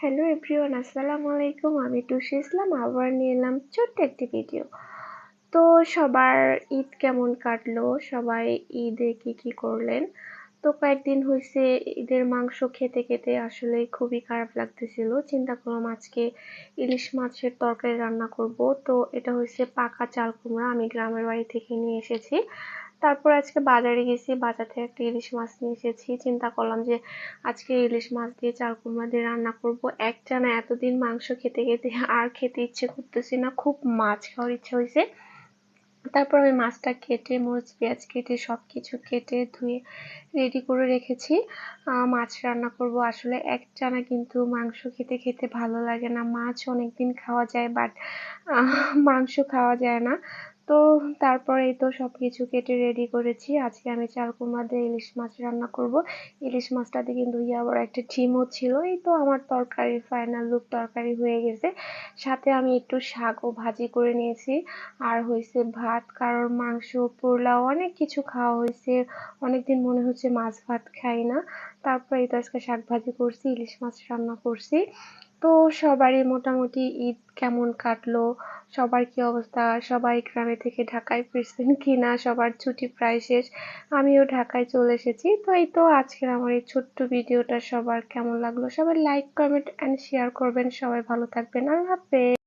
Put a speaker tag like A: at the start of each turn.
A: Hello everyone, আসসালামু আলাইকুম। আমি টুসি ইসলাম আবার নিয়ে এলাম ছোট্ট একটি ভিডিও। তো সবার ঈদ কেমন কাটলো, সবাই ঈদে কি করলেন? তো কয়েকদিন হয়েছে ঈদের মাংস খেতে খেতে আসলে খুবই খারাপ লাগতেছিল। চিন্তা করলাম আজকে ইলিশ মাছের তরকারি রান্না করব। তো এটা হচ্ছে পাকা চাল কুমড়া, আমি গ্রামের বাড়ি থেকে নিয়ে এসেছি। তারপর আজকে বাজারে গেছি, বাজার থেকে একটা ইলিশ মাছ নিয়ে এসেছি। চিন্তা করলাম যে আজকে ইলিশ মাছ দিয়ে চাল কুমড়া দিয়ে রান্না করব। একটানা এতদিন মাংস খেতে খেতে আর খেতে ইচ্ছে করতেছি না, খুব মাছ খাওয়ার ইচ্ছে হয়েছে। তারপর আমি মাছটা কেটে মরিচ পেঁয়াজ কেটে সবকিছু কেটে ধুয়ে রেডি করে রেখেছি। মাছ রান্না করব। আসলে একটানা কিন্তু মাংস খেতে খেতে ভালো লাগে না। মাছ অনেকদিন খাওয়া যায়, বাট মাংস খাওয়া যায় না। তো তারপরে এই তো সবকিছু কেটে রেডি করেছি। আজকে আমি চাল কুমড়া দিয়ে ইলিশ মাছ রান্না করব। ইলিশ মাছটাতে কিন্তু আবার একটা ডিমও ছিল। এই তো আমার তরকারি ফাইনাল লুক তরকারি হয়ে গেছে। সাথে আমি একটু শাকও ভাজি করে নিয়েছি। আর হয়েছে ভাত, কারণ মাংস পোলাও অনেক কিছু খাওয়া হয়েছে। অনেকদিন মনে হচ্ছে মাছ ভাত খাই না। তারপর এই তো আজকে শাক ভাজি করছি, ইলিশ মাছ রান্না করছি। তো সবারই মোটামুটি ঈদ কেমন কাটলো, সবার কি অবস্থা, সবাই গ্রামে থেকে ঢাকায় ফিরছেন কিনা, সবার ছুটি প্রায় শেষ। আমিও ঢাকায় চলে এসেছি। তো এই তো আজকের আমার এই ছোট্ট ভিডিওটা সবার কেমন লাগলো, সবাই লাইক কমেন্ট অ্যান্ড শেয়ার করবেন। সবাই ভালো থাকবেন। আল্লাহ হাফেজ।